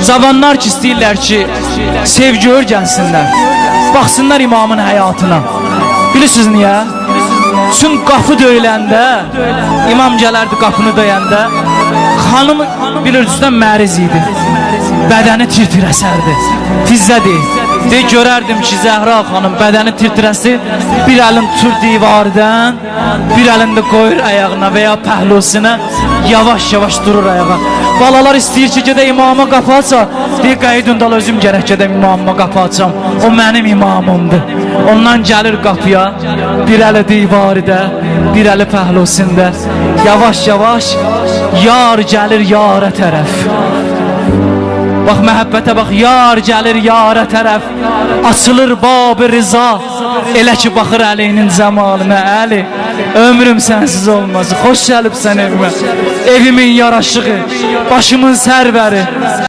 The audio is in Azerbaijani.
Zavanlar ki istəyirlər ki, sevgi örgənsinlər, baxsınlar imamın həyatına. Bilirsiniz niyə? Çünki qapı döyüləndə, imam gələrdi qapını döyəndə, xanım bilirsizdən məriz idi, bədəni tir-tir əsərdi, fizzədir. Görərdim ki, Zəhra xanım bədəni tir-tirəsi, bir əlin tutur divardan, bir əlində qoyur ayağına və ya pəhlusuna, yavaş-yavaş durur ayağa. Balalar istəyir ki, gedə imama qapı aça, deyir, Qəydundal özüm gərək gedəm imamıma qapı açam, o mənim imamımdır. Ondan gəlir qapıya, bir əli divarıda, bir əli pəhlusunda, yavaş-yavaş yar gəlir yara tərəf. Bax məhəbbətə bax, yar gəlir yara tərəf, açılır bab-ı rıza, elə ki baxır Əlinin cəmalına. Əli, ömrüm sənsiz olmaz, xoş gəlibsən evimə, evimin yaraşığı, başımın sərvəri.